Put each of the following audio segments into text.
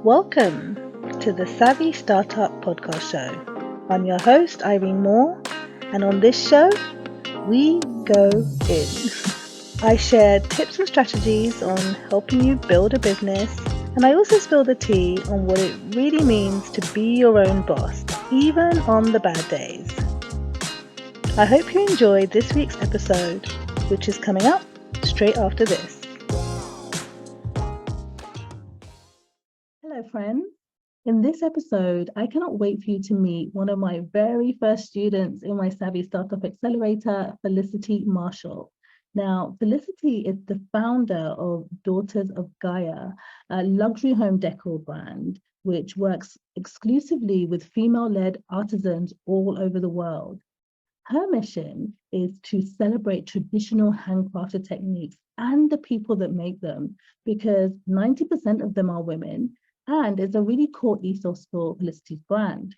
Welcome to the Savvy Startup Podcast Show. I'm your host, Irene Moore, and on this show, we go in. I share tips and strategies on helping you build a business, and I also spill the tea on what it really means to be your own boss, even on the bad days. I hope you enjoyed this week's episode, which is coming up straight after this. Hello, friends. In this episode, I cannot wait for you to meet one of my very first students in my Savvy Startup Accelerator, Felicity Marshall. Now, Felicity is the founder of Daughters of Gaea, a luxury home decor brand, which works exclusively with female-led artisans all over the world. Her mission is to celebrate traditional handcrafted techniques and the people that make them, because 90% of them are women, and it's a really core ethos for Felicity's brand.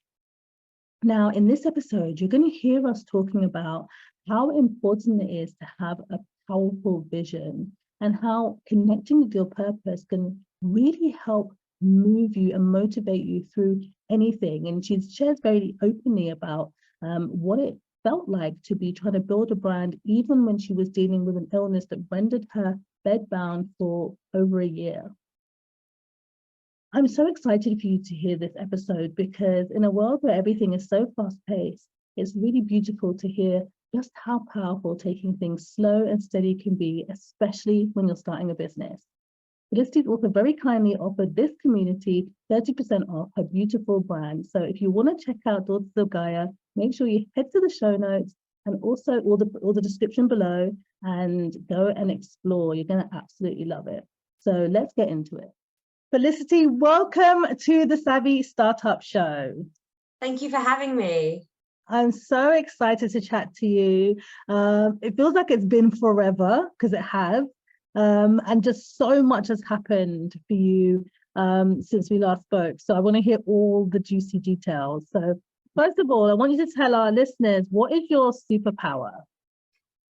Now, in this episode, you're going to hear us talking about how important it is to have a powerful vision and how connecting with your purpose can really help move you and motivate you through anything. And she shares very openly about what it felt like to be trying to build a brand, even when she was dealing with an illness that rendered her bedbound for over a year. I'm so excited for you to hear this episode because in a world where everything is so fast-paced, it's really beautiful to hear just how powerful taking things slow and steady can be, especially when you're starting a business. Felicity's also very kindly offered this community 30% off her beautiful brand. So if you want to check out Daughters of Gaea, make sure you head to the show notes and also all the description below and go and explore. You're going to absolutely love it. So let's get into it. Felicity, welcome to the Savvy Startup Show. Thank you for having me. I'm so excited to chat to you. It feels like it's been forever, because it has, and just so much has happened for you since we last spoke. So I want to hear all the juicy details. So first of all, I want you to tell our listeners, what is your superpower?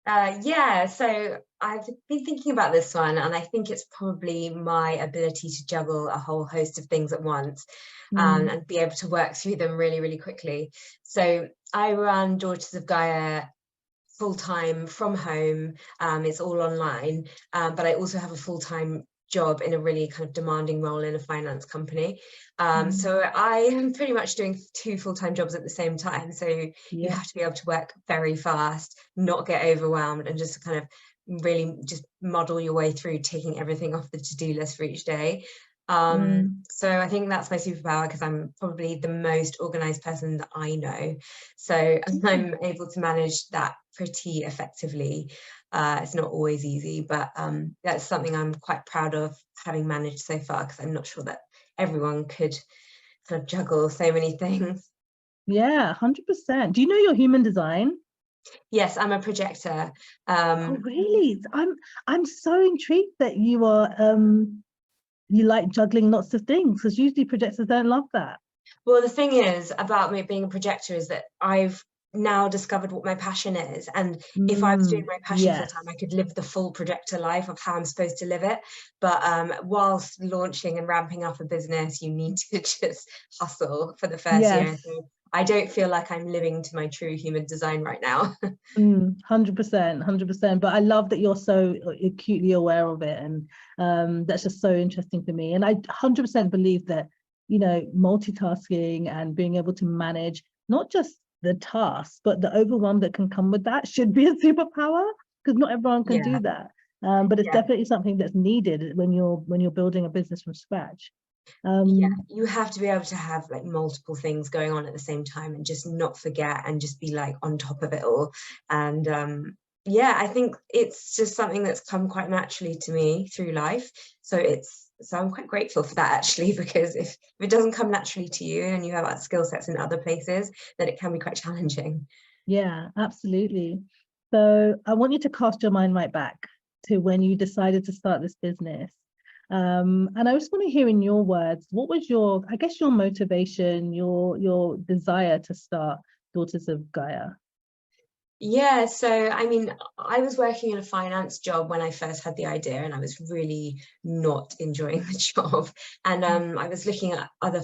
So I've been thinking about this one, and I think it's probably my ability to juggle a whole host of things at once and be able to work through them really, really quickly. So I run Daughters of Gaea full-time from home. It's all online, but I also have a full-time job in a really kind of demanding role in a finance company. So I am pretty much doing 2 full-time jobs at the same time. So you have to be able to work very fast, not get overwhelmed, and just kind of really just muddle your way through taking everything off the to-do list for each day. So I think that's my superpower, because I'm probably the most organized person that I know. So I'm able to manage that pretty effectively. It's not always easy, but that's something I'm quite proud of having managed so far, because I'm not sure that everyone could kind of juggle so many things. Yeah, 100%. Do you know your human design? Yes, I'm a projector. Oh, really? I'm so intrigued that you are you like juggling lots of things, because usually projectors don't love that. Well, the thing is about me being a projector is that I've now discovered what my passion is, and if I was doing my passion full time, I could live the full projector life of how I'm supposed to live it. But whilst launching and ramping up a business, you need to just hustle for the first year. So I don't feel like I'm living to my true human design right now. 100%. But I love that you're so acutely aware of it, and that's just so interesting for me. And I 100% believe that, you know, multitasking and being able to manage not just the tasks, but the overwhelm that can come with that should be a superpower, because not everyone can do that. But it's definitely something that's needed when you're building a business from scratch. You have to be able to have like multiple things going on at the same time and just not forget and just be like on top of it all. And I think it's just something that's come quite naturally to me through life. So I'm quite grateful for that, actually, because if it doesn't come naturally to you and you have skill sets in other places, then it can be quite challenging. Yeah, absolutely. So I want you to cast your mind right back to when you decided to start this business. And I just want to hear in your words, what was your motivation, your desire to start Daughters of Gaea? Yeah, so I mean, I was working in a finance job when I first had the idea, and I was really not enjoying the job. And I was looking at other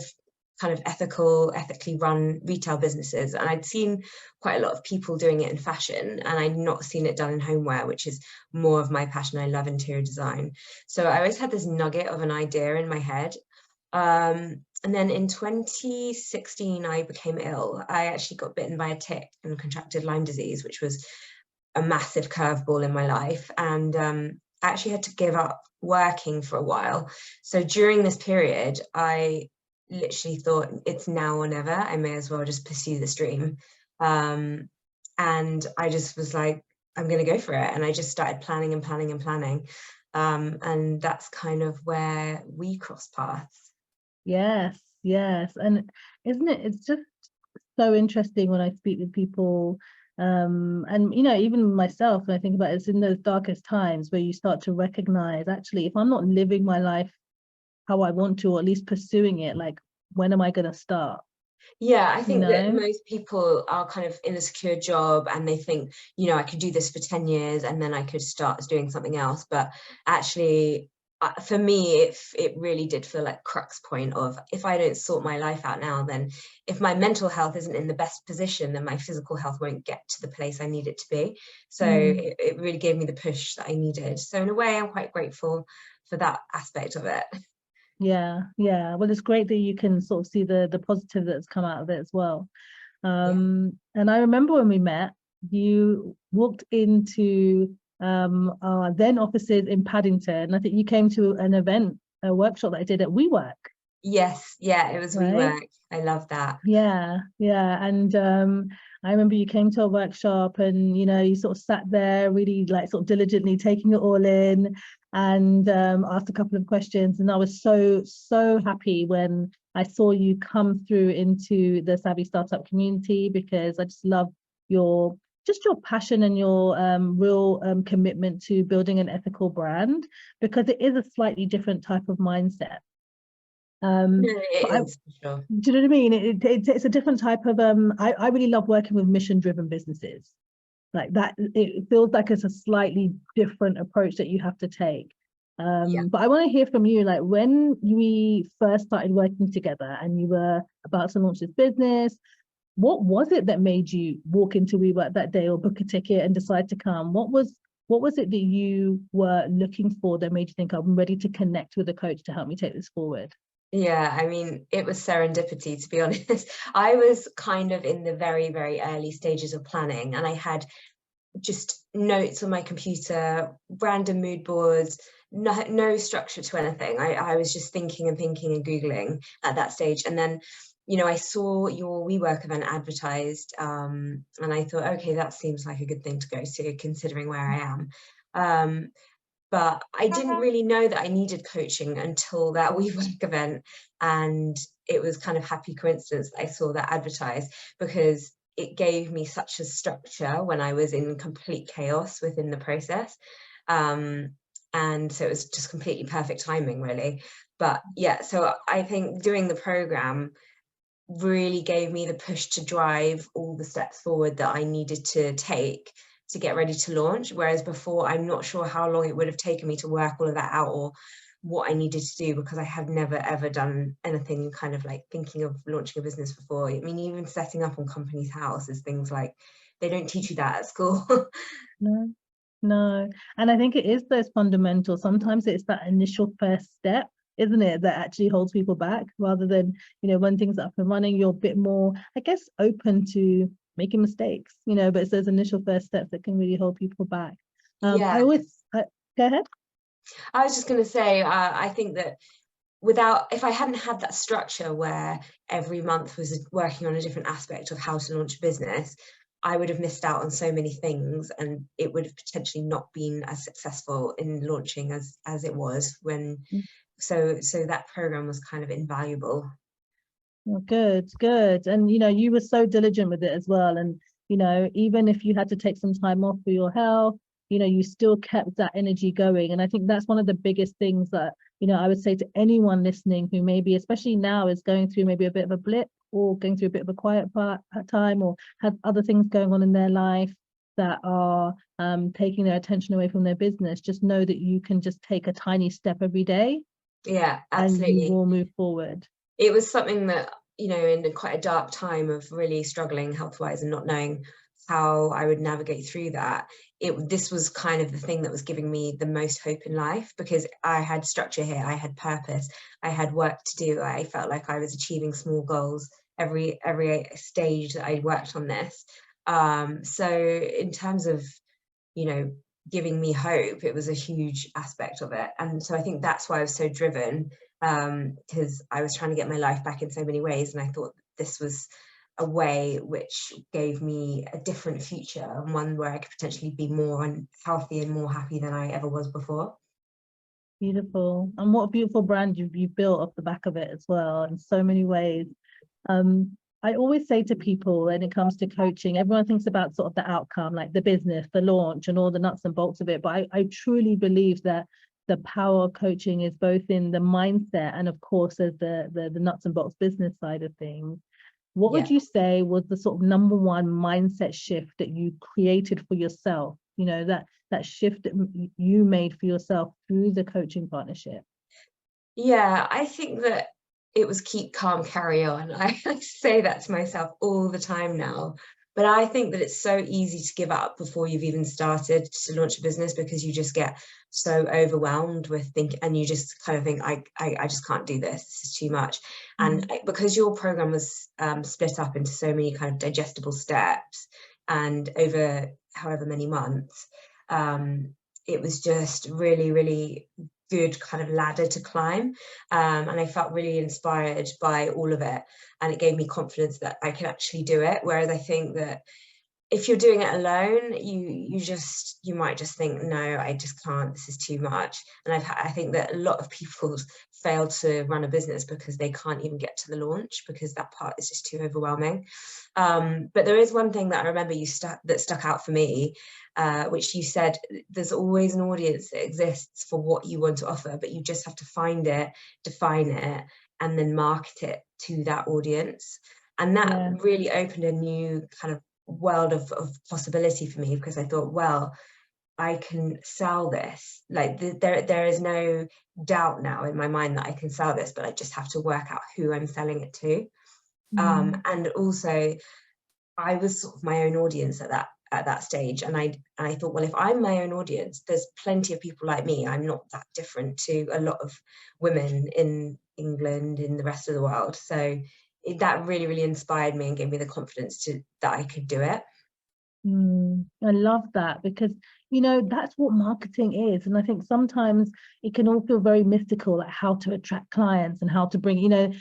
kind of ethically run retail businesses, and I'd seen quite a lot of people doing it in fashion, and I'd not seen it done in homeware, which is more of my passion. I love interior design. So I always had this nugget of an idea in my head. And then in 2016, I became ill. I actually got bitten by a tick and contracted Lyme disease, which was a massive curveball in my life. And I actually had to give up working for a while. So during this period, I literally thought, it's now or never. I may as well just pursue this dream. And I just was like, I'm going to go for it. And I just started planning and planning and planning. And that's kind of where we crossed paths. Yes, yes. And isn't it, it's just so interesting when I speak with people, and even myself, when I think about it, it's in those darkest times where you start to recognize, actually, if I'm not living my life how I want to, or at least pursuing it, like, when am I going to start? Yeah, I You think that know? most people are kind of in a secure job and they think, I could do this for 10 years and then I could start doing something else. But actually, for me, it really did feel like crux point of, if I don't sort my life out now, then if my mental health isn't in the best position, then my physical health won't get to the place I need it to be. So it really gave me the push that I needed. So in a way, I'm quite grateful for that aspect of it. Yeah, yeah. Well, it's great that you can sort of see the positive that's come out of it as well. Yeah. And I remember when we met, you walked into our then offices in Paddington. I think you came to an event, a workshop that I did at WeWork, Yes, yeah, it was right? WeWork. I love that. Yeah, yeah. And I remember you came to a workshop and you sort of sat there really like sort of diligently taking it all in, and asked a couple of questions. And I was so, so happy when I saw you come through into the Savvy Startup community, because I just love your your passion and your real commitment to building an ethical brand, because it is a slightly different type of mindset. No, But it I, is for sure. do you know what I mean? It's a different type of I really love working with mission driven businesses like that. It feels like it's a slightly different approach that you have to take. Yeah. But I want to hear from you, like, when we first started working together and you were about to launch this business, what was it that made you walk into WeWork that day or book a ticket and decide to come? What was it that you were looking for that made you think, I'm ready to connect with a coach to help me take this forward? Yeah, I mean, it was serendipity, to be honest. I was kind of in the very, very early stages of planning, and I had just notes on my computer, random mood boards, no structure to anything. I was just thinking and thinking and Googling at that stage. And then, I saw your WeWork event advertised, and I thought, okay, that seems like a good thing to go to, considering where I am. Um, but I didn't really know that I needed coaching until that WeWork event. And it was kind of happy coincidence that I saw that advertised, because it gave me such a structure when I was in complete chaos within the process. And so it was just completely perfect timing, really. But yeah, so I think doing the program really gave me the push to drive all the steps forward that I needed to take to get ready to launch. Whereas before, I'm not sure how long it would have taken me to work all of that out, or what I needed to do, because I have never ever done anything kind of like thinking of launching a business before. I mean, even setting up on Companies House is things like, they don't teach you that at school. No, no. And I think it is those fundamentals. Sometimes it's that initial first step, isn't it, that actually holds people back, rather than, when things are up and running, you're a bit more, I guess, open to making mistakes, but it's those initial first steps that can really hold people back. Yeah, Go ahead. I was just going to say, I think that if I hadn't had that structure where every month was working on a different aspect of how to launch a business, I would have missed out on so many things, and it would have potentially not been as successful in launching as it was when. So that program was kind of invaluable. Oh, good, good. And you were so diligent with it as well. And even if you had to take some time off for your health, you still kept that energy going. And I think that's one of the biggest things that, I would say to anyone listening who maybe, especially now, is going through maybe a bit of a blip, or going through a bit of a quiet time, or have other things going on in their life. that are taking their attention away from their business, just know that you can just take a tiny step every day. Yeah, And you absolutely. will move forward. It was something that, you know, in quite a dark time of really struggling health-wise and not knowing how I would navigate through that, this was kind of the thing that was giving me the most hope in life, because I had structure here, I had purpose, I had work to do, I felt like I was achieving small goals every stage that I worked on this. So in terms of, you know, giving me hope, it was a huge aspect of it. And so I think that's why I was so driven, because I was trying to get my life back in so many ways, and I thought this was a way which gave me a different future, and one where I could potentially be more healthy and more happy than I ever was before. Beautiful. And what a beautiful brand you've built off the back of it as well, in so many ways. I always say to people when it comes to coaching, everyone thinks about sort of the outcome, like the business, the launch, and all the nuts and bolts of it. But I truly believe that the power of coaching is both in the mindset and, of course, there's the nuts and bolts business side of things. What would you say was the sort of number one mindset shift that you created for yourself? You know, that shift that you made for yourself through the coaching partnership? Yeah, I think that it was keep calm, carry on. I say that to myself all the time now. But I think that it's so easy to give up before you've even started to launch a business, because you just get so overwhelmed with and you just kind of think, I just can't do this. This is too much. And because your program was split up into so many kind of digestible steps, and over however many months, it was just really, really good kind of ladder to climb, and I felt really inspired by all of it, and it gave me confidence that I could actually do it. Whereas I think that if you're doing it alone, you might just think, no, I just can't, this is too much. And I think that a lot of people fail to run a business because they can't even get to the launch, because that part is just too overwhelming. But there is one thing that I remember that stuck out for me, which you said: there's always an audience that exists for what you want to offer, but you just have to find it, define it, and then market it to that audience. And that really opened a new kind of world of possibility for me, because I thought, well, I can sell this. Like there is no doubt now in my mind that I can sell this, but I just have to work out who I'm selling it to. And also, I was sort of my own audience at that stage, and I thought, well, if I'm my own audience, there's plenty of people like me. I'm not that different to a lot of women in England, in the rest of the world. So that really, really inspired me and gave me the confidence that I could do it. I love that, because you know that's what marketing is, and I think sometimes it can all feel very mystical, like how to attract clients and how to bring, you know,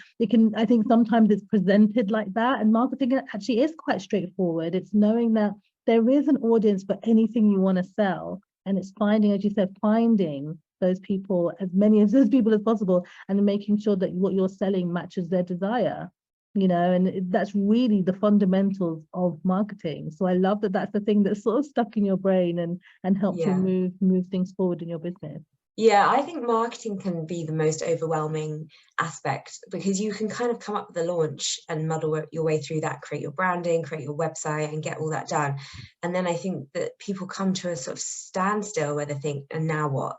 I think sometimes it's presented like that, and marketing actually is quite straightforward. It's knowing that there is an audience for anything you want to sell, and it's finding, as you said, finding those people, as many of those people as possible, and making sure that what you're selling matches their desire. You know, and that's really the fundamentals of marketing. So I love that that's the thing that's sort of stuck in your brain and helps you move things forward in your business. Yeah, I think marketing can be the most overwhelming aspect, because you can kind of come up with a launch and muddle your way through that, create your branding, create your website, and get all that done. And then I think that people come to a sort of standstill where they think, and now what?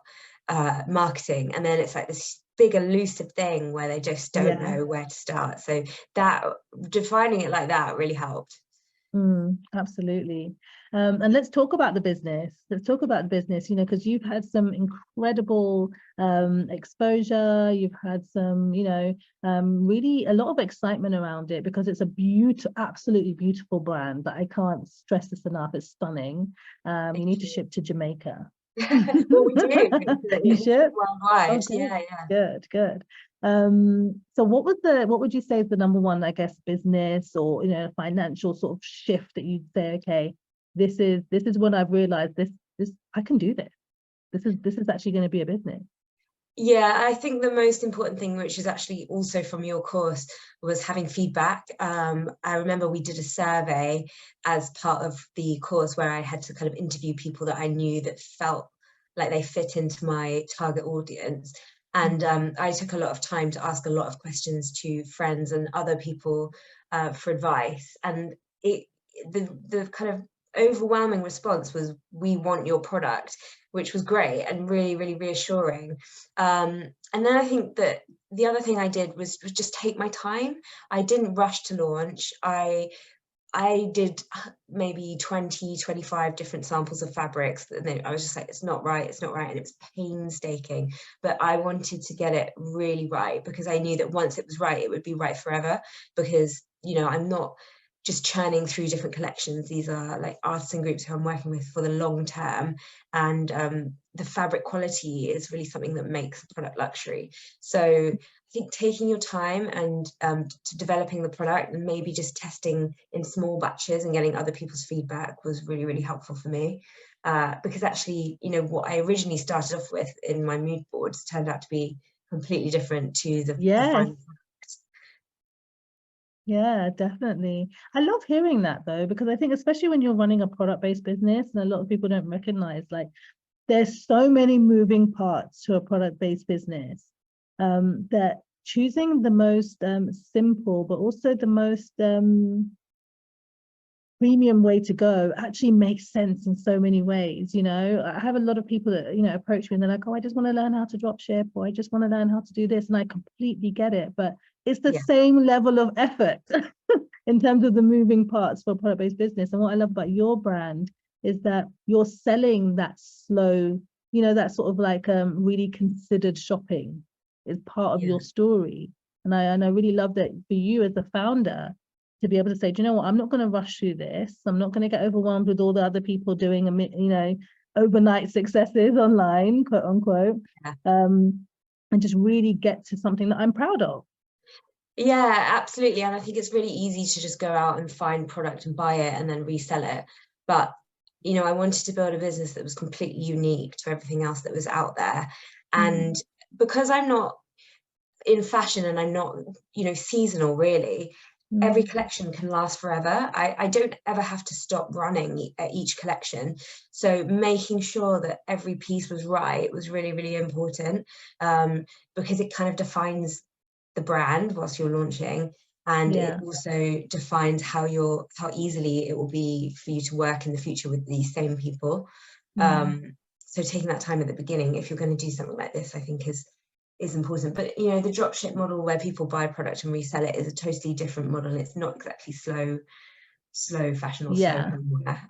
Marketing. And then it's like this big elusive thing where they just don't know where to start. So that defining it like that really helped. Absolutely. And let's talk about the business. You know, because you've had some incredible exposure. You've had some, you know, really a lot of excitement around it, because it's a absolutely beautiful brand that I can't stress this enough. It's stunning. You need to ship to Jamaica. Well, we do. You ship worldwide. Okay. Good. So what would you say is the number one, I guess, business or, you know, financial sort of shift that you'd say, okay, this is when I've realized this I can do this. This is actually going to be a business. Yeah, I think the most important thing, which is actually also from your course, was having feedback. I remember we did a survey as part of the course where I had to kind of interview people that I knew that felt like they fit into my target audience. And I took a lot of time to ask a lot of questions to friends and other people for advice. And the kind of overwhelming response was, we want your product, which was great and really, really reassuring. And then I think that the other thing I did was just take my time. I didn't rush to launch. I did maybe 20, 25 different samples of fabrics, and then I was just like, it's not right, and it was painstaking, but I wanted to get it really right, because I knew that once it was right, it would be right forever, because, you know, I'm not just churning through different collections. These are like artisan groups who I'm working with for the long term, and the fabric quality is really something that makes the product luxury. So I think taking your time and to developing the product, and maybe just testing in small batches and getting other people's feedback, was really, really helpful for me. Because actually, you know, what I originally started off with in my mood boards turned out to be completely different to the final product. Yeah, definitely. I love hearing that though, because I think especially when you're running a product-based business, and a lot of people don't recognize, like, there's so many moving parts to a product-based business, that choosing the most simple, but also the most premium way to go actually makes sense in so many ways. You know, I have a lot of people that, you know, approach me and they're like, oh, I just want to learn how to drop ship, or I just want to learn how to do this. And I completely get it, but it's the same level of effort in terms of the moving parts for a product-based business. And what I love about your brand is that you're selling that slow, you know, that sort of like really considered shopping is part of your story. And I really love that for you as a founder, to be able to say, do you know what, I'm not going to rush through this. I'm not going to get overwhelmed with all the other people doing, you know, overnight successes online, quote unquote, and just really get to something that I'm proud of. Yeah, absolutely. And I think it's really easy to just go out and find product and buy it and then resell it. But, you know, I wanted to build a business that was completely unique to everything else that was out there. And because I'm not in fashion, and I'm not, you know, seasonal really, every collection can last forever. I don't ever have to stop running at each collection. So making sure that every piece was right was really, really important, because it kind of defines the brand whilst you're launching, and it also defines how easily it will be for you to work in the future with these same people. So taking that time at the beginning, if you're going to do something like this, I think is important. But, you know, the dropship model where people buy a product and resell it is a totally different model. It's not exactly slow fashion or slow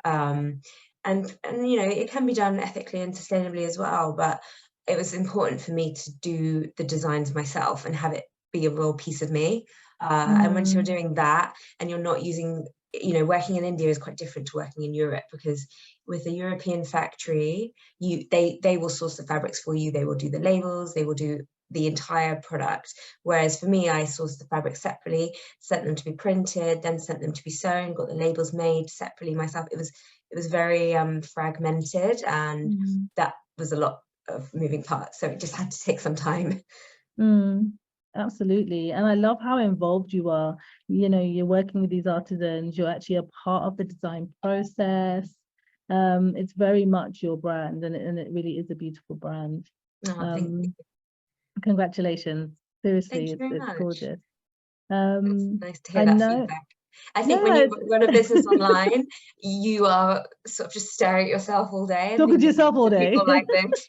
homeware. And you know, it can be done ethically and sustainably as well, but it was important for me to do the designs myself and have it be a real piece of me. And once you're doing that, and you're not using, you know, working in India is quite different to working in Europe, because with a European factory, they will source the fabrics for you, they will do the labels, they will do the entire product. Whereas for me, I sourced the fabric separately, sent them to be printed, then sent them to be sewn, got the labels made separately myself. It was very fragmented, and that was a lot of moving parts. So it just had to take some time. Absolutely. And I love how involved you are. You know, you're working with these artisans, you're actually a part of the design process. It's very much your brand, and it really is a beautiful brand. Thank you. Congratulations. Seriously, Thank you very it's much. gorgeous. It's nice to hear that feedback. I think when you run a business online, you are sort of just staring at yourself all day and talking to yourself all day. People like this,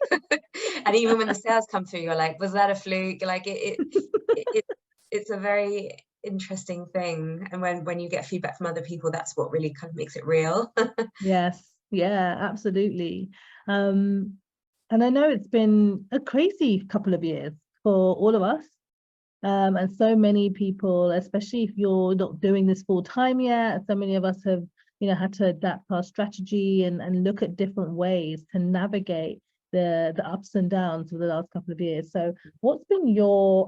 and even when the sales come through, you're like, "Was that a fluke?" Like it's a very interesting thing, and when you get feedback from other people, that's what really kind of makes it real. Yes, yeah, absolutely. And I know it's been a crazy couple of years for all of us. And so many people, especially if you're not doing this full time yet, so many of us have, you know, had to adapt our strategy and look at different ways to navigate the ups and downs of the last couple of years. So what's been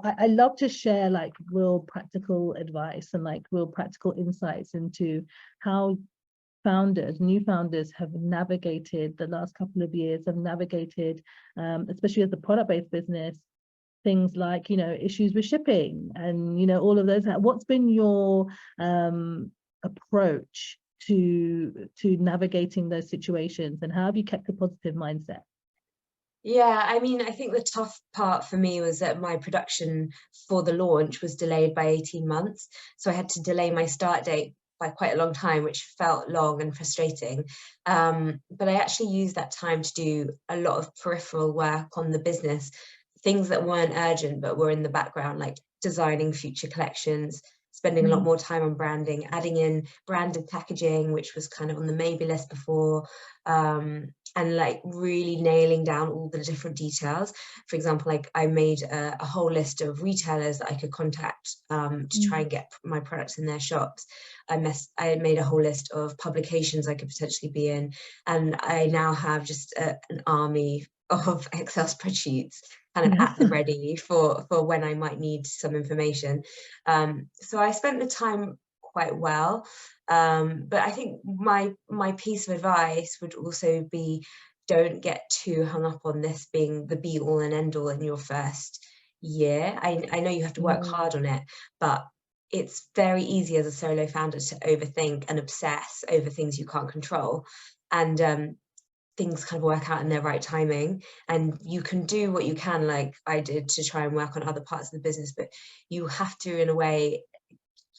I love to share like real practical advice and like real practical insights into how new founders have navigated the last couple of years, have navigated, especially as a product-based business, things like, you know, issues with shipping and, you know, all of those. What's been your approach to navigating those situations, and how have you kept a positive mindset? Yeah, I mean, I think the tough part for me was that my production for the launch was delayed by 18 months. So I had to delay my start date by quite a long time, which felt long and frustrating. But I actually used that time to do a lot of peripheral work on the business, things that weren't urgent but were in the background, like designing future collections, spending a lot more time on branding, adding in branded packaging, which was kind of on the maybe list before, and like really nailing down all the different details. For example, like I made a whole list of retailers that I could contact to try and get my products in their shops. I made a whole list of publications I could potentially be in, and I now have just an army of Excel spreadsheets kind of at the ready for when I might need some information. So I spent the time quite well. But I think my piece of advice would also be, don't get too hung up on this being the be all and end all in your first year. I know you have to work hard on it, but it's very easy as a solo founder to overthink and obsess over things you can't control. And things kind of work out in their right timing, and you can do what you can, like I did, to try and work on other parts of the business, but you have to, in a way,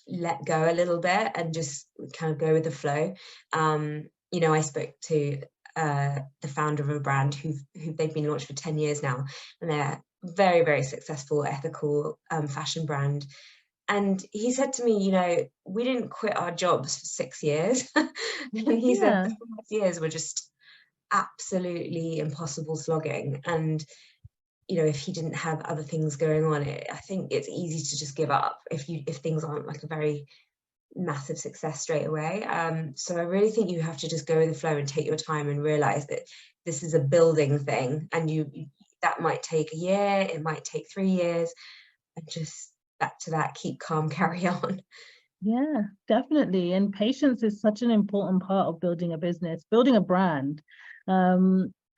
let go a little bit and just kind of go with the flow. You know, I spoke to the founder of a brand who they've been launched for 10 years now, and they're very, very successful, ethical fashion brand. And he said to me, you know, we didn't quit our jobs for 6 years. And he said the first years were just absolutely impossible slogging. And you know, if he didn't have other things going on, I think it's easy to just give up if things aren't like a very massive success straight away. So I really think you have to just go with the flow and take your time and realize that this is a building thing, and you that might take a year, it might take 3 years, and just back to that, keep calm, carry on. Yeah, definitely. And patience is such an important part of building a business, building a brand.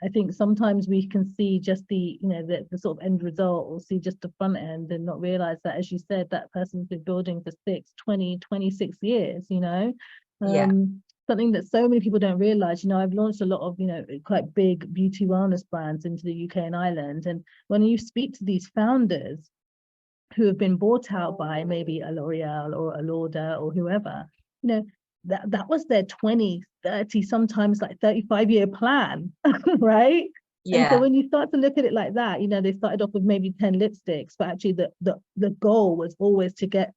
I think sometimes we can see just the, you know, the sort of end result, or see just the front end, and not realize that, as you said, that person's been building for 6, 20, 26 years, you know. Yeah. Something that so many people don't realize. You know, I've launched a lot of, you know, quite big beauty wellness brands into the UK and Ireland. And when you speak to these founders who have been bought out by maybe a L'Oreal or a Lauder or whoever, you know, that was their 20, 30, sometimes like 35-year plan, right? Yeah. And so when you start to look at it like that, you know, they started off with maybe 10 lipsticks, but actually the goal was always to get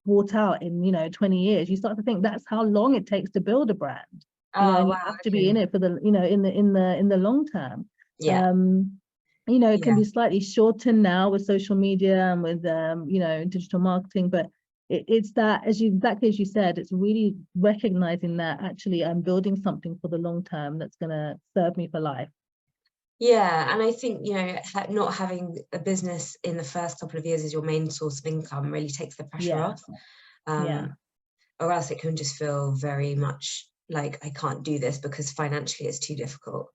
bought out in, you know, 20 years. You start to think that's how long it takes to build a brand. You know, and wow, you have to be in it for the, you know, in the long term. Yeah. You know, it can be slightly shorter now with social media and with you know, digital marketing, but it's that, exactly as you said, it's really recognizing that actually I'm building something for the long term that's going to serve me for life. Yeah, and I think, you know, not having a business in the first couple of years as your main source of income really takes the pressure off. Or else it can just feel very much like I can't do this because financially it's too difficult.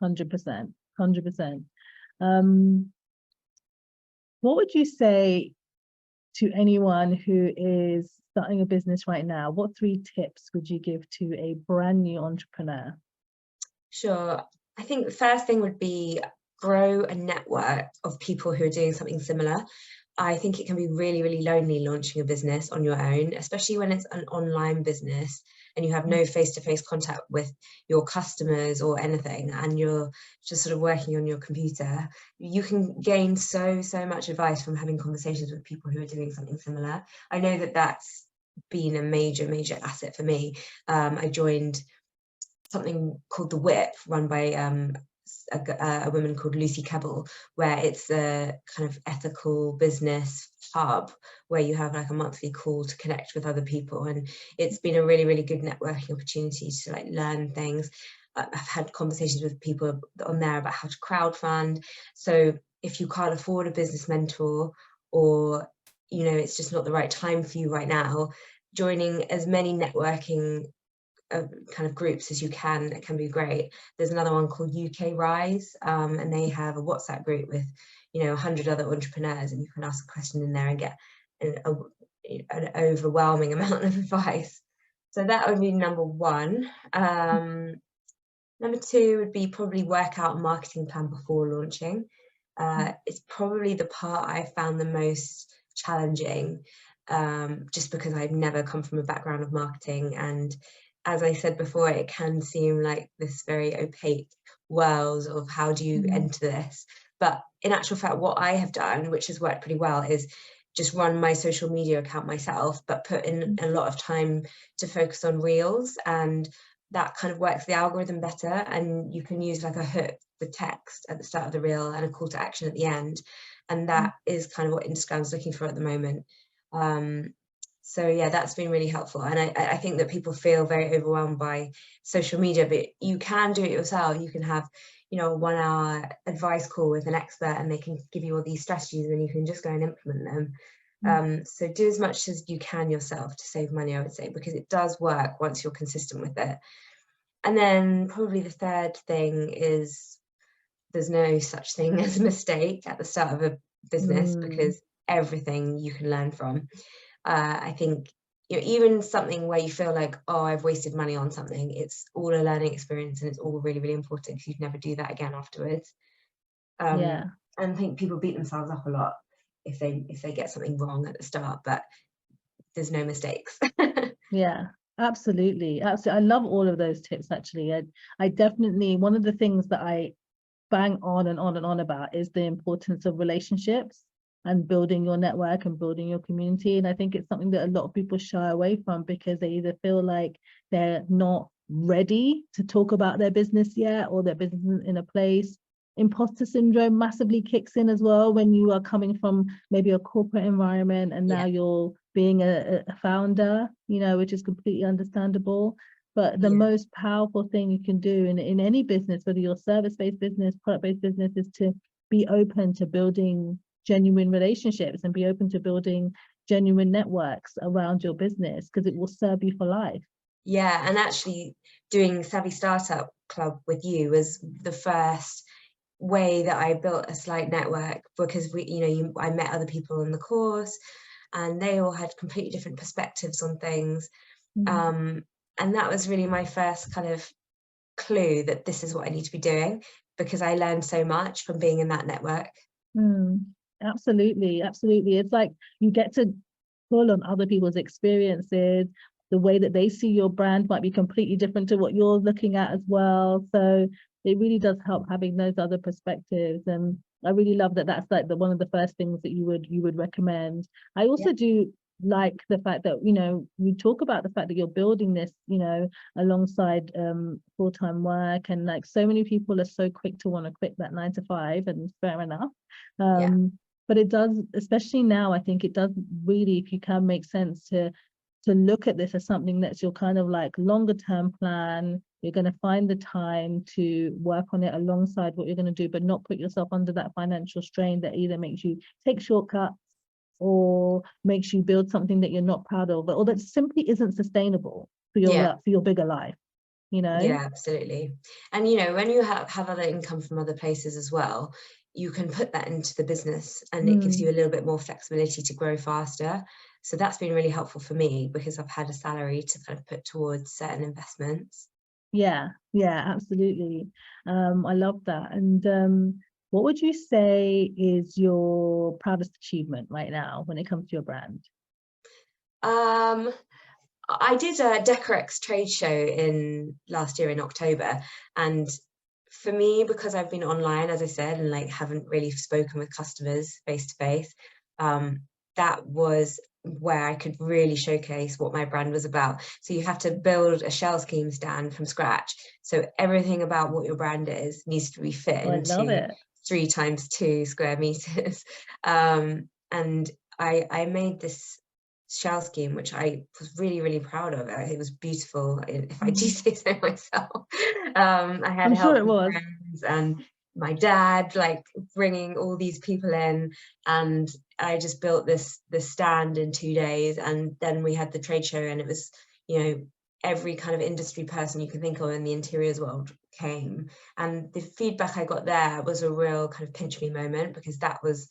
100%, 100%. What would you say to anyone who is starting a business right now? What 3 tips would you give to a brand new entrepreneur? Sure. I think the first thing would be grow a network of people who are doing something similar. I think it can be really, really lonely launching a business on your own, especially when it's an online business and you have no face-to-face contact with your customers or anything, and you're just sort of working on your computer. You can gain so much advice from having conversations with people who are doing something similar. I know that that's been a major asset for me. I joined something called The Whip, run by a woman called Lucy Kebble, where it's a kind of ethical business hub where you have like a monthly call to connect with other people, and it's been a really, really good networking opportunity to like learn things. I've had conversations with people on there about how to crowdfund. So if you can't afford a business mentor, or you know, it's just not the right time for you right now, joining as many networking kind of groups as you can be great. There's another one called UK Rise, and they have a WhatsApp group with, you know, 100 other entrepreneurs, and you can ask a question in there and get an overwhelming amount of advice. So that would be number 1. Number 2 would be probably work out a marketing plan before launching. It's probably the part I found the most challenging. just because I've never come from a background of marketing. And as I said before, it can seem like this very opaque world of how do you enter this. But in actual fact, what I have done, which has worked pretty well, is just run my social media account myself, but put in a lot of time to focus on reels, and that kind of works the algorithm better. And you can use like a hook with text at the start of the reel and a call to action at the end. And that is kind of what Instagram's looking for at the moment. So yeah, that's been really helpful. And I think that people feel very overwhelmed by social media, but you can do it yourself. You can have, you know, a 1 hour advice call with an expert, and they can give you all these strategies, and you can just go and implement them. So do as much as you can yourself to save money, I would say, because it does work once you're consistent with it. And then probably the third thing is there's no such thing as a mistake at the start of a business, because everything you can learn from. I think, you know, even something where you feel like, oh, I've wasted money on something, it's all a learning experience, and it's all really, really important, because you'd never do that again afterwards. And I think people beat themselves up a lot if they get something wrong at the start, but there's no mistakes. Yeah, absolutely. Absolutely. I love all of those tips, actually. I definitely, one of the things that I bang on and on and on about is the importance of relationships and building your network and building your community. And I think it's something that a lot of people shy away from because they either feel like they're not ready to talk about their business yet, or their business isn't in a place. Imposter syndrome massively kicks in as well when you are coming from maybe a corporate environment, and now you're being a founder, you know, which is completely understandable. But the most powerful thing you can do in any business, whether you're service-based business, product-based business, is to be open to building genuine relationships and be open to building genuine networks around your business, because it will serve you for life. Yeah, and actually doing Savvy Startup Club with you was the first way that I built a slight network, because I met other people in the course, and they all had completely different perspectives on things. And that was really my first kind of clue that this is what I need to be doing, because I learned so much from being in that network. Absolutely, absolutely. It's like you get to pull on other people's experiences. The way that they see your brand might be completely different to what you're looking at as well. So it really does help having those other perspectives. And I really love that that's like one of the first things that you would recommend. I also do like the fact that, you know, we talk about the fact that you're building this, you know, alongside full-time work, and like so many people are so quick to want to quit that 9 to 5, and fair enough. But it does, especially now, I think it does really, if you can, make sense to look at this as something that's your kind of like longer term plan. You're going to find the time to work on it alongside what you're going to do, but not put yourself under that financial strain that either makes you take shortcuts or makes you build something that you're not proud of, or that simply isn't sustainable for your bigger life, you know? Yeah, absolutely. And, you know, when you have other income from other places as well, you can put that into the business, and it gives you a little bit more flexibility to grow faster. So that's been really helpful for me, because I've had a salary to kind of put towards certain investments. Yeah, absolutely. I love that. And what would you say is your proudest achievement right now when it comes to your brand? I did a Decorex trade show last year in October, and for me, because I've been online, as I said, and like haven't really spoken with customers face to face, that was where I could really showcase what my brand was about. So you have to build a shell scheme stand from scratch. So everything about what your brand is needs to be fit into 3x2 square meters. And I made this shell scheme, which I was really, really proud of. It was beautiful, if I do say so myself. I had help from friends and my dad, like bringing all these people in, and I just built this stand in 2 days. And then we had the trade show, and it was, you know, every kind of industry person you can think of in the interiors world came, and the feedback I got there was a real kind of pinch me moment, because that was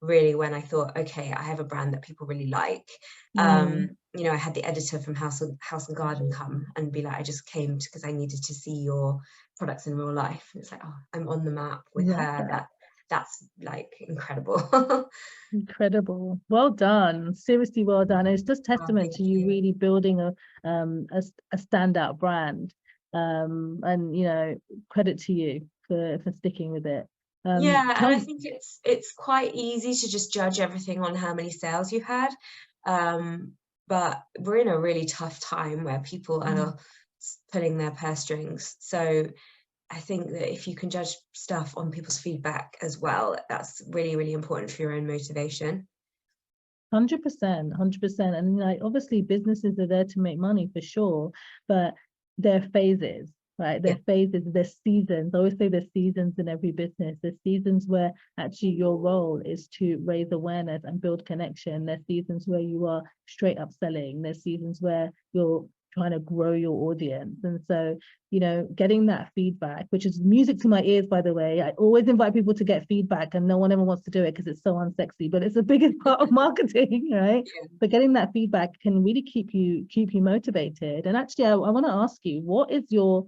really when I thought, okay, I have a brand that people really like. You know, I had the editor from House and Garden come and be like, I just came because I needed to see your products in real life. And it's like, oh, I'm on the map with her. that's like incredible. Incredible. Well done. Seriously, well done. It's just Oh, testament thank to you you. really building a standout brand. And credit to you for sticking with it. Yeah, and I Tell think it's quite easy to just judge everything on how many sales you've had. Um, but we're in a really tough time where people Mm, are pulling their purse strings. So I think that if you can judge stuff on people's feedback as well, that's really, really important for your own motivation. 100%, 100%. And like obviously businesses are there to make money for sure, but they're phases, right? Yeah, They're phases, there's seasons. I always say there's seasons in every business. There's seasons where actually your role is to raise awareness and build connection. There's seasons where you are straight up selling. There's seasons where you're trying to grow your audience. And so, getting that feedback, which is music to my ears, by the way. I always invite people to get feedback and no one ever wants to do it because it's so unsexy, but it's the biggest part of marketing, right? yeah. But getting that feedback can really keep you motivated. And actually, I want to ask you, what is your,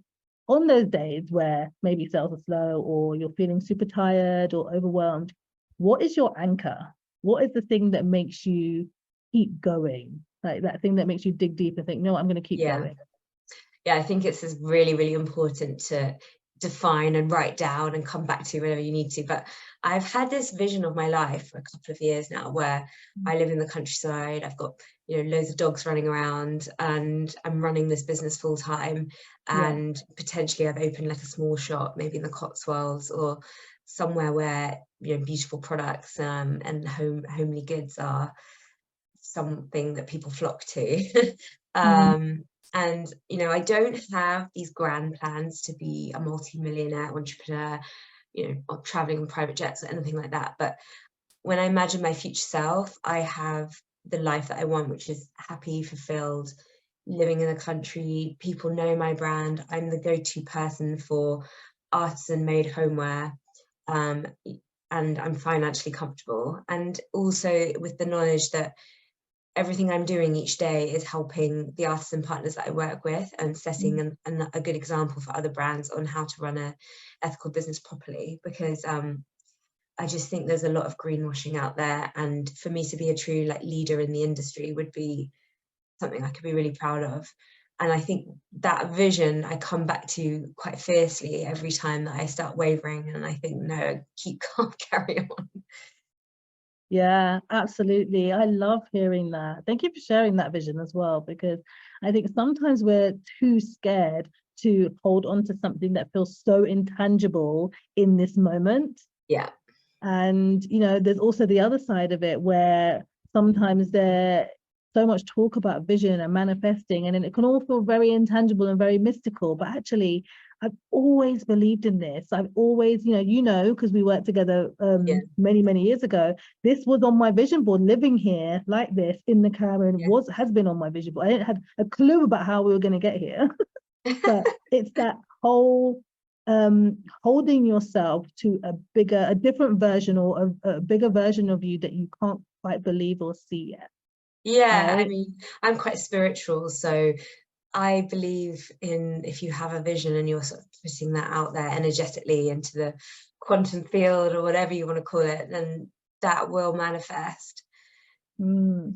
on those days where maybe sales are slow or you're feeling super tired or overwhelmed, what is your anchor? What is the thing that makes you keep going? Like that thing that makes you dig deep and think, no, I'm going to keep Yeah. going. Yeah, I think it's really, really important to define and write down and come back to whenever you need to. But I've had this vision of my life for a couple of years now where I live in the countryside. I've got, loads of dogs running around and I'm running this business full time. Yeah. And potentially I've opened like a small shop, maybe in the Cotswolds or somewhere where, beautiful products and homely goods are something that people flock to. Mm, And I don't have these grand plans to be a multi-millionaire entrepreneur, or traveling on private jets or anything like that. But when I imagine my future self, I have the life that I want, which is happy, fulfilled, living in the country. People know my brand. I'm the go-to person for artisan made homeware. Um, and I'm financially comfortable. And also with the knowledge that everything I'm doing each day is helping the artisan partners that I work with and setting mm. a good example for other brands on how to run a ethical business properly, because I just think there's a lot of greenwashing out there, and for me to be a true leader in the industry would be something I could be really proud of. And I think that vision I come back to quite fiercely every time that I start wavering, and I think, no, keep calm, carry on. Yeah, absolutely. I love hearing that. Thank you for sharing that vision as well, because I think sometimes we're too scared to hold on to something that feels so intangible in this moment. Yeah, And, there's also the other side of it where sometimes there's so much talk about vision and manifesting, and then it can all feel very intangible and very mystical. But actually, I've always believed in this. I've always, because we worked together yeah, many, many years ago. This was on my vision board. Living here like this in the Caribbean has been on my vision board. I didn't have a clue about how we were going to get here. yeah. But it's that whole holding yourself to a different version or a bigger version of you that you can't quite believe or see yet, Yeah, I right? mean, I'm quite spiritual, so I believe in, if you have a vision and you're sort of putting that out there energetically into the quantum field or whatever you want to call it, then that will manifest. 100%.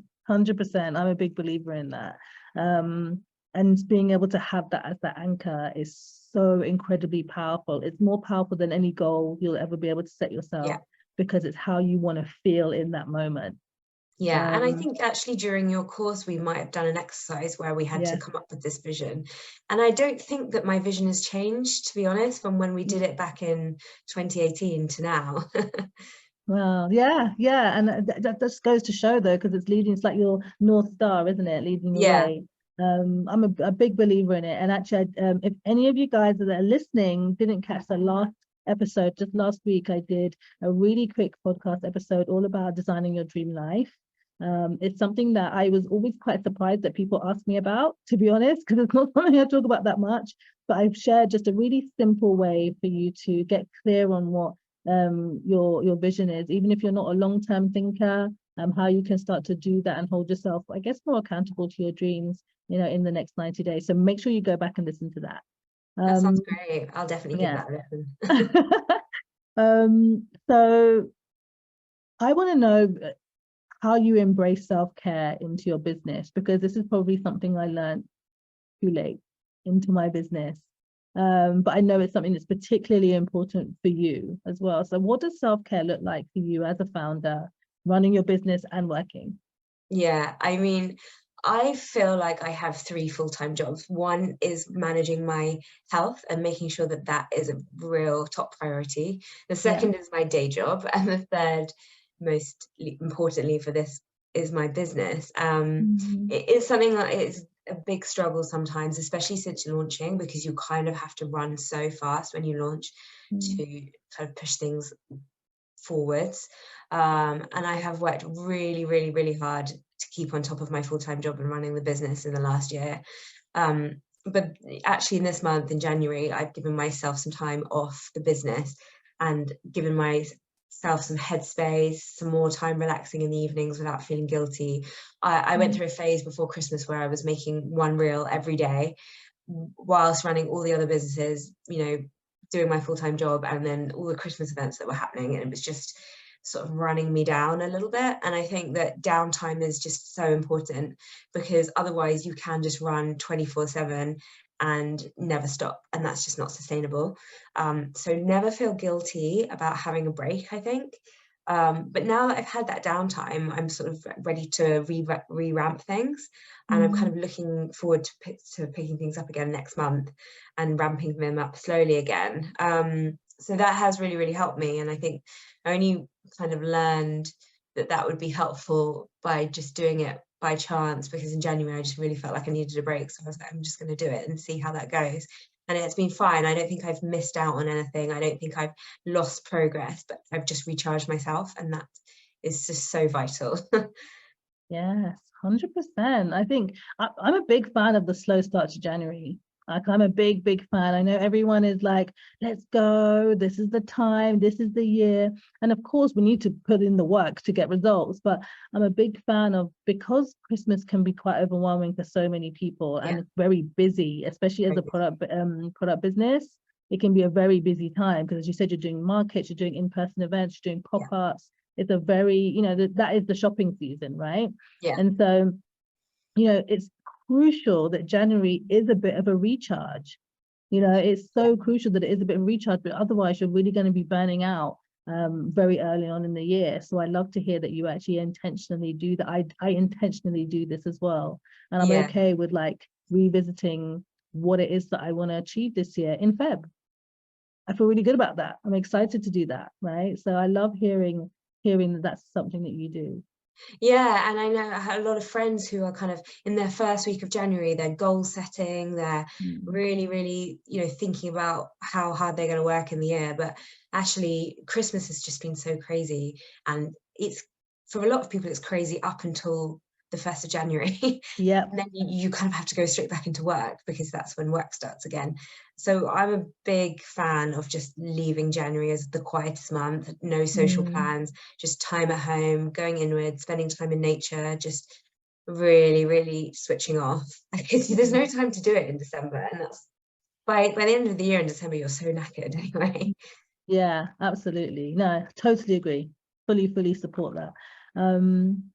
I'm a big believer in that. And being able to have that as that anchor is so incredibly powerful. It's more powerful than any goal you'll ever be able to set Yeah. yourself, because it's how you want to feel in that moment. Yeah, and I Um, think actually during your course we might have done an exercise where we had to yeah. come up with this vision. And I don't think that my vision has changed, to be honest, from when we did it back in 2018 to now. Well, yeah, and that just goes to show though, because it's like your North Star, isn't it? Leading the Yeah, way. I'm a big believer in it. And actually, if any of you guys that are listening didn't catch the last episode, just last week, I did a really quick podcast episode all about designing your dream life. It's something that I was always quite surprised that people ask me about, to be honest, because it's not something I talk about that much. But I've shared just a really simple way for you to get clear on what your vision is, even if you're not a long-term thinker, how you can start to do that and hold yourself, I guess, more accountable to your dreams, in the next 90 days. So make sure you go back and listen to that. that sounds um great. I'll definitely give yeah. that a listen. So I want to know how you embrace self-care into your business, because this is probably something I learned too late into my business. But I know it's something that's particularly important for you as well. So what does self-care look like for you as a founder, running your business and working? Yeah, I mean, I feel like I have three full-time jobs. One is managing my health and making sure that that is a real top priority. The Yeah. second is my day job, and the third, most importantly for this, is my business. Mm, It is something that is a big struggle sometimes, especially since launching, because you kind of have to run so fast when you launch mm, to kind of push things forwards. And I have worked really, really, really hard to keep on top of my full-time job and running the business in the last year. But actually in this month, in January, I've given myself some time off the business and given myself some headspace, some more time relaxing in the evenings without feeling guilty. I went mm, through a phase before Christmas where I was making one reel every day whilst running all the other businesses, doing my full-time job and then all the Christmas events that were happening. And it was just sort of running me down a little bit. And I think that downtime is just so important, because otherwise you can just run 24/7 and never stop. And that's just not sustainable. So never feel guilty about having a break, I think. But now that I've had that downtime, I'm sort of ready to re-ramp things. And I'm kind mm. of looking forward to picking things up again next month and ramping them up slowly again. So that has really, really helped me. And I think I only kind of learned that that would be helpful by just doing it by chance, because in January I just really felt like I needed a break. So I was like, I'm just going to do it and see how that goes. And it's been fine. I don't think I've missed out on anything. I don't think I've lost progress, but I've just recharged myself. And that is just so vital. Yes, 100%. I think I'm a big fan of the slow start to January. Like, I'm a big, big fan. I know everyone is like, let's go. This is the time. This is the year. And of course, we need to put in the work to get results. But I'm a big fan of, because Christmas can be quite overwhelming for so many people and Yeah, it's very busy, especially as very a product business. It can be a very busy time because, as you said, you're doing markets, you're doing in-person events, you're doing yeah, pop-ups. It's a very, that is the shopping season, right? yeah, And so, it's crucial that January is a bit of a recharge. It's yeah, so crucial that it is a bit of recharge, but otherwise you're really going to be burning out very early on in the year. So I love to hear that you actually intentionally do that. I intentionally do this as well. And I'm yeah. okay with like revisiting what it is that I want to achieve this year in Feb. I feel really good about that. I'm excited to do that, right? So I love hearing that that's something that you do. Yeah, and I know I had a lot of friends who are kind of in their first week of January, they're goal setting, they're Mm. really, really, thinking about how hard they're going to work in the year. But actually, Christmas has just been so crazy. And it's, for a lot of people, it's crazy up until the 1st of January. Yep. And then you kind of have to go straight back into work, because that's when work starts again. So I'm a big fan of just leaving January as the quietest month, no social Mm. plans, just time at home, going inward, spending time in nature, just really, really switching off. Because there's no time to do it in December. And that's by the end of the year in December, you're so knackered anyway. Yeah, absolutely. No, totally agree. Fully support that. Um,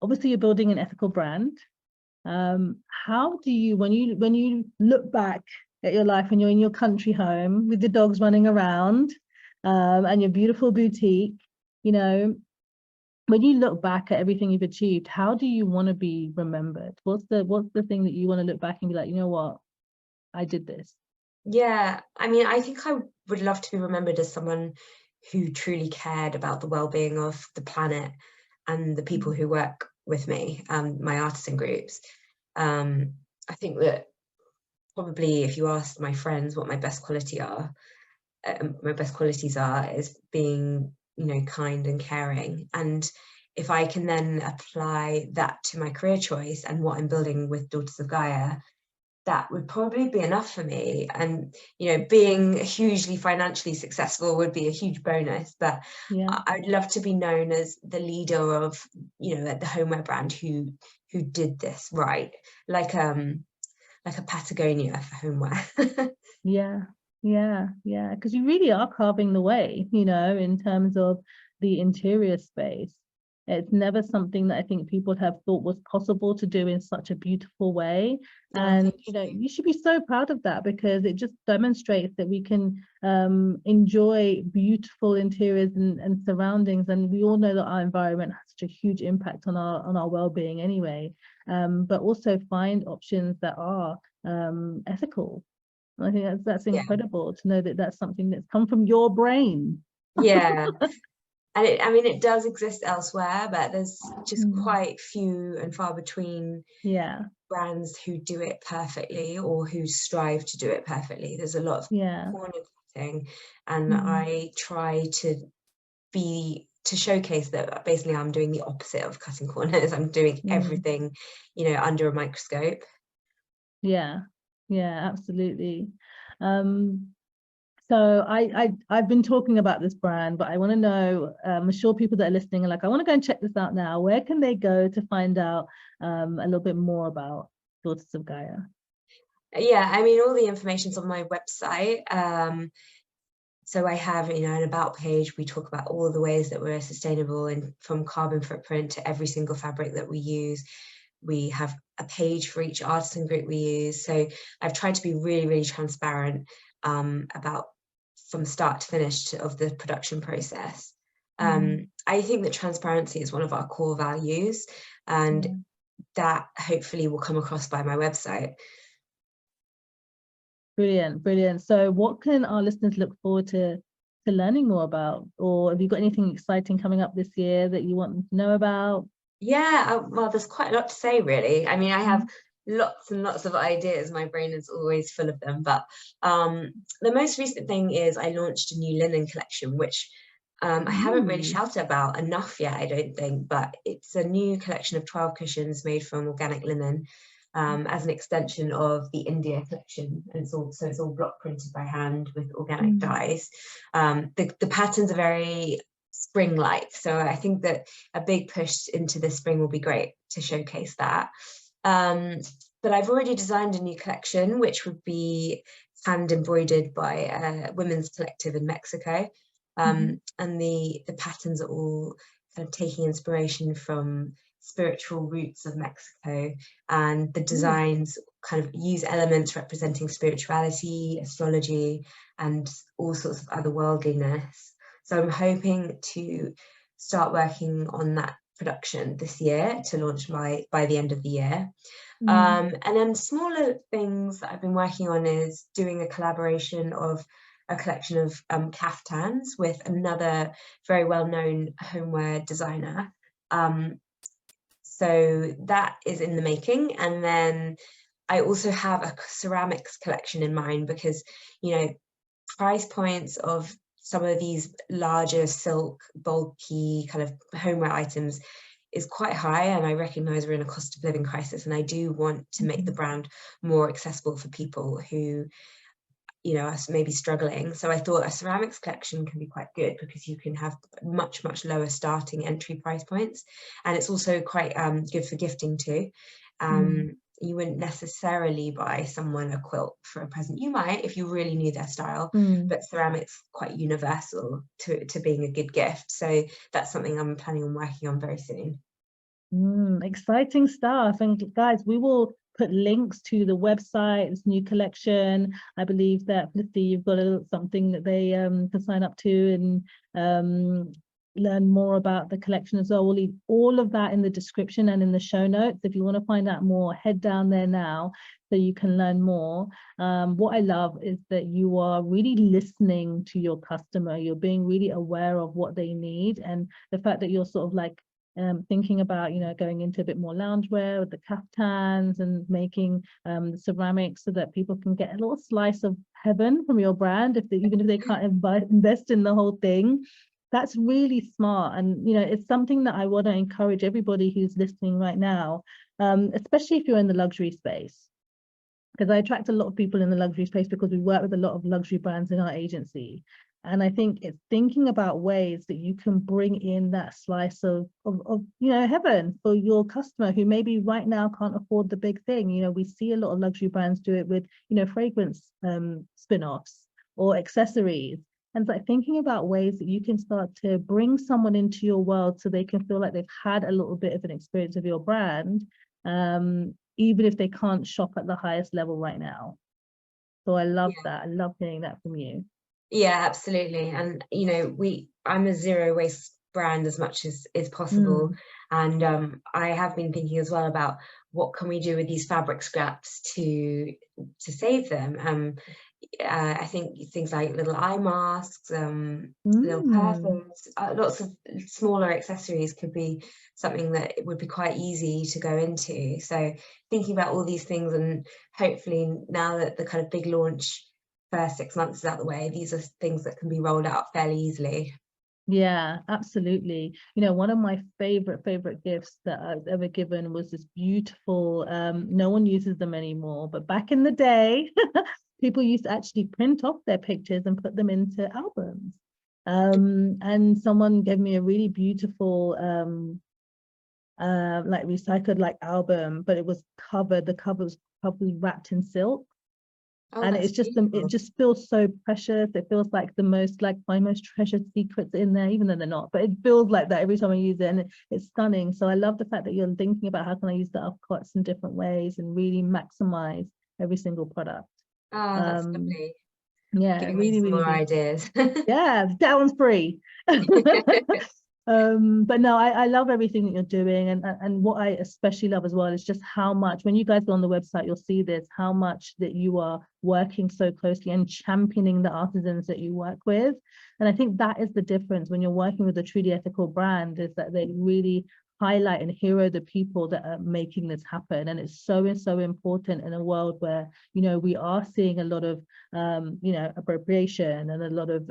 Obviously you're building an ethical brand. How do you, when you look back at your life when you're in your country home with the dogs running around, and your beautiful boutique, you know, when you look back at everything you've achieved, how do you want to be remembered? What's the thing that you want to look back and be like, you know what, I did this? Yeah, I mean, I think I would love to be remembered as someone who truly cared about the well-being of the planet and the people who work with me, my artisan groups. I think that probably if you asked my friends what my best qualities are, is being, kind and caring. And if I can then apply that to my career choice and what I'm building with Daughters of Gaia, that would probably be enough for me. And being hugely financially successful would be a huge bonus, but Yeah. I'd love to be known as the leader of, at the homeware brand who did this right, like a Patagonia for homeware. Yeah. Yeah, yeah, because you really are carving the way, you know, in terms of the interior space. It's never something that I think people have thought was possible to do in such a beautiful way. Oh, And, thank you know, you. you should be so proud of that, because it just demonstrates that we can enjoy beautiful interiors and surroundings. And we all know that our environment has such a huge impact on our well-being anyway. But also find options that are ethical. I think that's Yeah, incredible to know that that's something that's come from your brain. yeah. And I mean, it does exist elsewhere, but there's just Mm. quite few and far between Yeah, brands who do it perfectly or who strive to do it perfectly. There's a lot of yeah. corner cutting, and Mm. I try to showcase that basically I'm doing the opposite of cutting corners. I'm doing Mm. everything, you know, under a microscope. Yeah, yeah, absolutely. Um, so I've been talking about this brand, but I want to know, I'm sure people that are listening are like, I want to go and check this out now. Where can they go to find out a little bit more about Daughters of Gaia? Yeah, I mean, all the information's on my website. So I have, you know, an about page. We talk about all the ways that we're sustainable, and from carbon footprint to every single fabric that we use. We have a page for each artisan group we use. So I've tried to be really, really transparent about from start to finish of the production process. Mm. I think that transparency is one of our core values, and Yeah. that hopefully will come across by my website. Brilliant, brilliant. So what can our listeners look forward to learning more about? Or have you got anything exciting coming up this year that you want them to know about? Yeah, well, there's quite a lot to say, really. I mean, I have Mm. lots and lots of ideas. My brain is always full of them. But the most recent thing is I launched a new linen collection, which I haven't really Ooh. shouted about enough yet, I don't think. But it's a new collection of 12 cushions made from organic linen, as an extension of the India collection. And it's all block printed by hand with organic Mm. dyes. The patterns are very spring-like, so I think that a big push into this spring will be great to showcase that. But I've already designed a new collection, which would be hand embroidered by a women's collective in Mexico. Mhm. And the patterns are all kind of taking inspiration from spiritual roots of Mexico, and the Ooh. designs kind of use elements representing spirituality, astrology, and all sorts of otherworldliness. So I'm hoping to start working on that production this year to launch by the end of the year. Mm. And then smaller things that I've been working on is doing a collaboration of a collection of caftans with another very well-known homeware designer. So that is in the making. And then I also have a ceramics collection in mind, because, you know, price points of some of these larger silk, bulky kind of homeware items is quite high, and I recognize we're in a cost of living crisis, and I do want to make the Mhm. brand more accessible for people who, you know, are maybe struggling. So I thought a ceramics collection can be quite good, because you can have much lower starting entry price points, and it's also quite good for gifting too. Mm. You wouldn't necessarily buy someone a quilt for a present. You might if you really knew their style, Mm. but ceramics quite universal to being a good gift. So that's something I'm planning on working on very soon. Exciting stuff. And guys, we will put links to the website, this new collection. I believe that, Felicity, you've got something that they can sign up to and learn more about the collection as well. We'll leave all of that in the description and in the show notes. If you want to find out more, head down there now so you can learn more. What I love is that you are really listening to your customer. You're being really aware of what they need, and the fact that you're sort of like thinking about, you know, going into a bit more loungewear with the caftans and making the ceramics so that people can get a little slice of heaven from your brand, even if they can't invest in the whole thing. That's really smart. And, you know, it's something that I want to encourage everybody who's listening right now, especially if you're in the luxury space, because I attract a lot of people in the luxury space because we work with a lot of luxury brands in our agency. And I think it's thinking about ways that you can bring in that slice of you know, heaven for your customer who maybe right now can't afford the big thing. You know, we see a lot of luxury brands do it with, you know, fragrance spin-offs, or accessories. And it's like thinking about ways that you can start to bring someone into your world so they can feel like they've had a little bit of an experience of your brand, even if they can't shop at the highest level right now. So I love that. I love hearing that from you. Yeah, absolutely. And you know, I'm a zero waste brand as much as is possible. And I have been thinking as well about what can we do with these fabric scraps to save them. I think things like little eye masks, little perfumes, lots of smaller accessories could be something that it would be quite easy to go into. So thinking about all these things, and hopefully now that the kind of big launch first 6 months is out the way, these are things that can be rolled out fairly easily. Yeah, absolutely. You know, one of my favorite gifts that I've ever given was this beautiful, no one uses them anymore, but back in the day, people used to actually print off their pictures and put them into albums. And someone gave me a really beautiful, like recycled like album, but it was covered, the cover was probably wrapped in silk. Oh, And that's it's just beautiful. it just feels so precious. It feels like the most, like my most treasured secrets in there, even though they're not, but it feels like that every time I use it, and it's stunning. So I love the fact that you're thinking about how can I use the upcuts in different ways and really maximize every single product. Oh, that's lovely. Yeah, Giving me really, some really more beautiful. ideas. Yeah, that one's free. But no, I love everything that you're doing, and what I especially love as well is just how much, when you guys go on the website, you'll see this, how much that you are working so closely and championing the artisans that you work with. And I think that is the difference when you're working with a truly ethical brand, is that they really highlight and hero the people that are making this happen. And it's so important in a world where, you know, we are seeing a lot of you know, appropriation and a lot of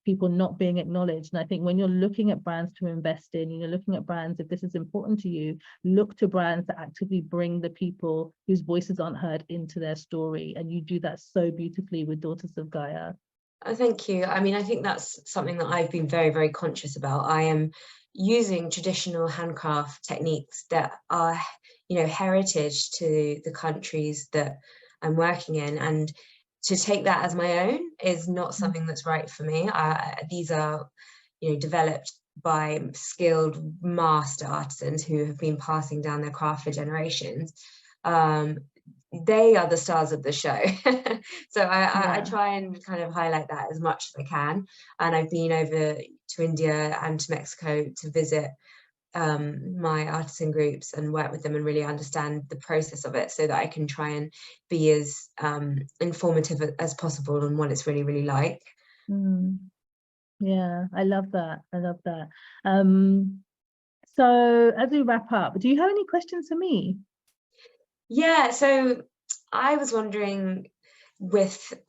people not being acknowledged. And I think when you're looking at brands to invest in, you're looking at brands, if this is important to you, look to brands that actively bring the people whose voices aren't heard into their story. And you do that so beautifully with Daughters of Gaea. Oh, thank you. I mean, I think that's something that I've been very, very conscious about. I am using traditional handcraft techniques that are, you know, heritage to the countries that I'm working in, and to take that as my own is not something that's right for me. These are, you know, developed by skilled master artisans who have been passing down their craft for generations. They are the stars of the show. So I try and kind of highlight that as much as I can. And I've been over to India and to Mexico to visit my artisan groups and work with them and really understand the process of it, so that I can try and be as informative as possible on what it's really, really like. Yeah, I love that. I love that. So as we wrap up, do you have any questions for me? Yeah, so I was wondering,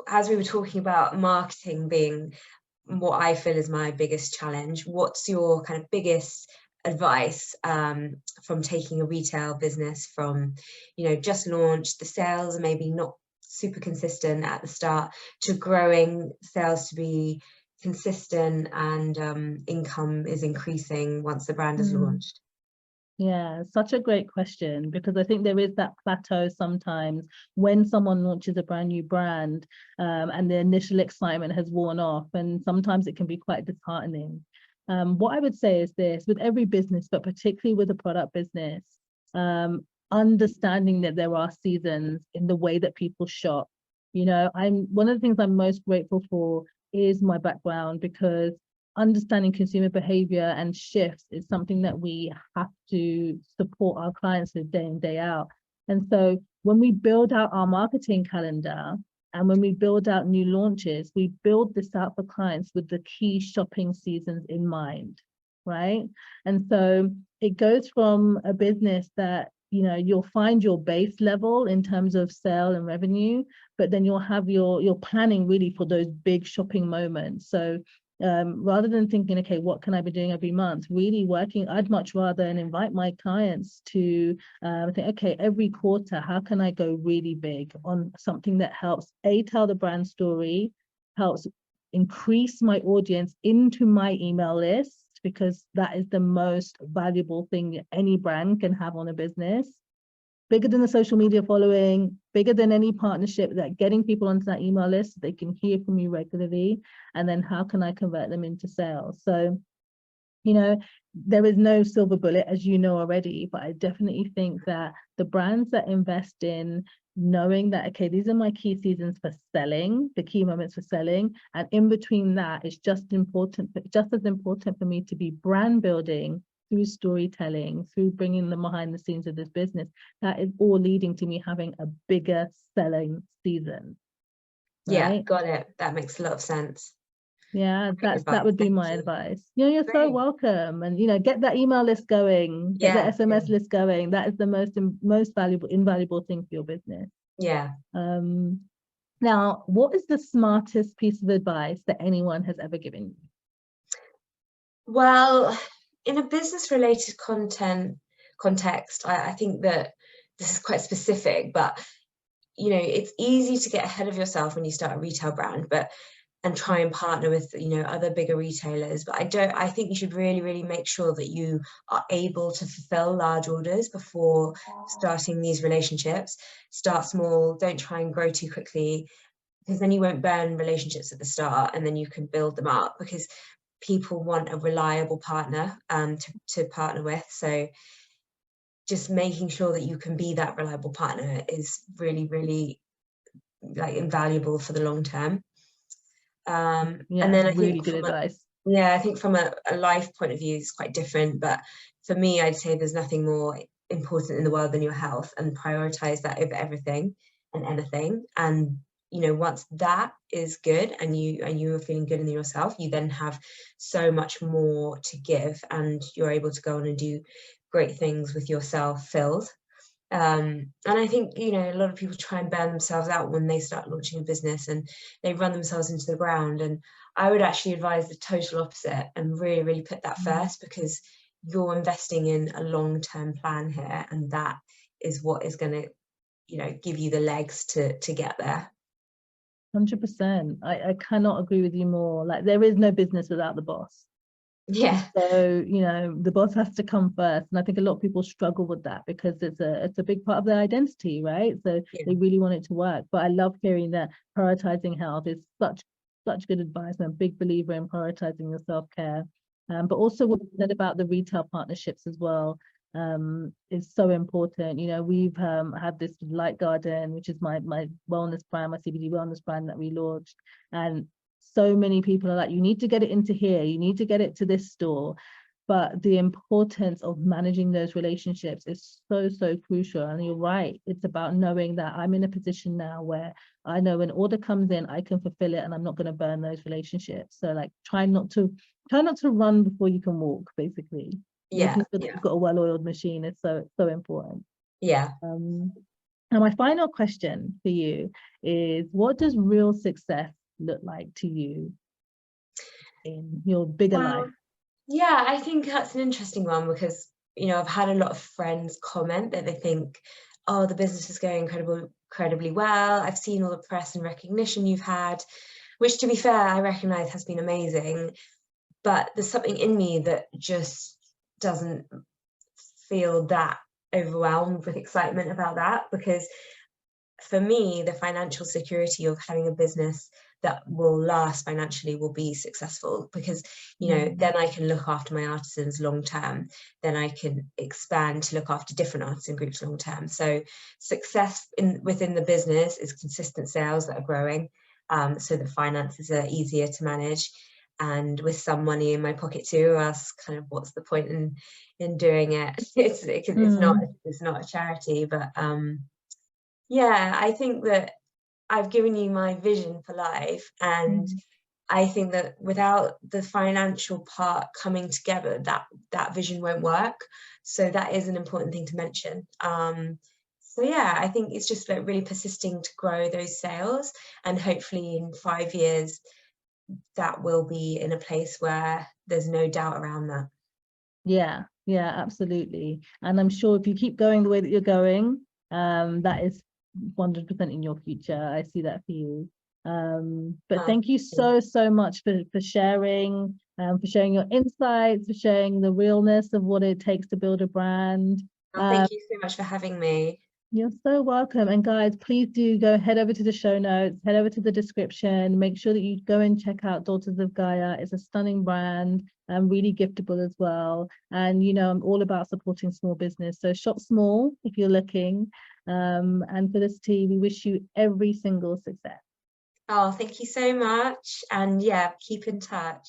as we were talking about marketing being what I feel is my biggest challenge, what's your kind of biggest advice from taking a retail business from, you know, just launched, the sales are maybe not super consistent at the start, to growing sales to be consistent and income is increasing once the brand is launched? Yeah, such a great question, because I think there is that plateau sometimes when someone launches a brand new brand and the initial excitement has worn off, and sometimes it can be quite disheartening. What I would say is this, with every business, but particularly with a product business, understanding that there are seasons in the way that people shop. You know, one of the things I'm most grateful for is my background, because understanding consumer behavior and shifts is something that we have to support our clients with day in, day out. And so when we build out our marketing calendar and when we build out new launches, we build this out for clients with the key shopping seasons in mind, right? And so it goes from a business that, you know, you'll find your base level in terms of sale and revenue, but then you'll have your planning really for those big shopping moments. So rather than thinking, okay, what can I be doing every month, really working, I'd much rather and invite my clients to think, okay, every quarter, how can I go really big on something that helps tell the brand story, helps increase my audience into my email list, because that is the most valuable thing any brand can have on a business. bigger than the social media following, bigger than any partnership, that getting people onto that email list so they can hear from you regularly. And then how can I convert them into sales? So, you know, there is no silver bullet, as you know already, but I definitely think that the brands that invest in knowing that, okay, these are my key seasons for selling, the key moments for selling, and in between that, it's just as important for me to be brand building through storytelling, through bringing them behind the scenes of this business. That is all leading to me having a bigger selling season. Yeah, Right? got it. That makes a lot of sense. Yeah, Great that advice. would be Thank my you. advice. You're so Great. welcome. And get that email list going, get the Yeah, SMS list going. That is the most invaluable thing for your business. yeah. Now, what is the smartest piece of advice that anyone has ever given you? Well, in a business related context, I think that this is quite specific, but it's easy to get ahead of yourself when you start a retail brand, and try and partner with other bigger retailers. But I think you should really make sure that you are able to fulfill large orders before starting these relationships. Start small, don't try and grow too quickly, because then you won't burn relationships at the start, and then you can build them up, because people want a reliable partner to partner with. So just making sure that you can be that reliable partner is really like invaluable for the long term. Yeah, and then I really think good advice. I think from a life point of view, it's quite different. But for me, I'd say there's nothing more important in the world than your health, and prioritize that over everything and anything. And once that is good, and you are feeling good in yourself, you then have so much more to give, and you're able to go on and do great things with yourself filled. And I think a lot of people try and burn themselves out when they start launching a business, and they run themselves into the ground. And I would actually advise the total opposite, and really put that first, because you're investing in a long-term plan here, and that is what is going to give you the legs to get there. 100%. I cannot agree with you more. Like, there is no business without the boss. Yeah. So, the boss has to come first. And I think a lot of people struggle with that, because it's a big part of their identity, right? So they really want it to work. But I love hearing that prioritizing health is such good advice. I'm a big believer in prioritizing your self-care. But also what you said about the retail partnerships as well is so important. We've had this Light Garden, which is my wellness brand, my CBD wellness brand that we launched. And so many people are like, you need to get it into here, you need to get it to this store. But the importance of managing those relationships is so crucial. And you're right, it's about knowing that I'm in a position now where I know when order comes in, I can fulfill it, and I'm not going to burn those relationships. So like, try not to run before you can walk, basically. Making sure that you've got a well-oiled machine is so important. And my final question for you is, what does real success look like to you in your bigger life? Yeah, I think that's an interesting one, because I've had a lot of friends comment that they think, oh, the business is going incredibly well. I've seen all the press and recognition you've had, which, to be fair, I recognize has been amazing. But there's something in me that just doesn't feel that overwhelmed with excitement about that, because for me, the financial security of having a business that will last financially will be successul, because then I can look after my artisans long term, then I can expand to look after different artisan groups long term. So success within the business is consistent sales that are growing, so the finances are easier to manage, and with some money in my pocket too, or else kind of what's the point in doing it? It's not a charity. But yeah, I think that I've given you my vision for life, and I think that without the financial part coming together, that vision won't work. So that is an important thing to mention. So yeah, I think it's just like really persisting to grow those sales, and hopefully in 5 years that will be in a place where there's no doubt around that. Yeah, absolutely. And I'm sure if you keep going the way that you're going, that is 100% in your future. I see that for you. But thank you so much for sharing your insights, for sharing the realness of what it takes to build a brand. Thank you so much for having me. You're so welcome. And guys, please do head over to the show notes, head over to the description. Make sure that you go and check out Daughters of Gaea. It's a stunning brand and really giftable as well. And, you know, I'm all about supporting small business. So shop small if you're looking. And Felicity, we wish you every single success. Oh, thank you so much. And yeah, keep in touch.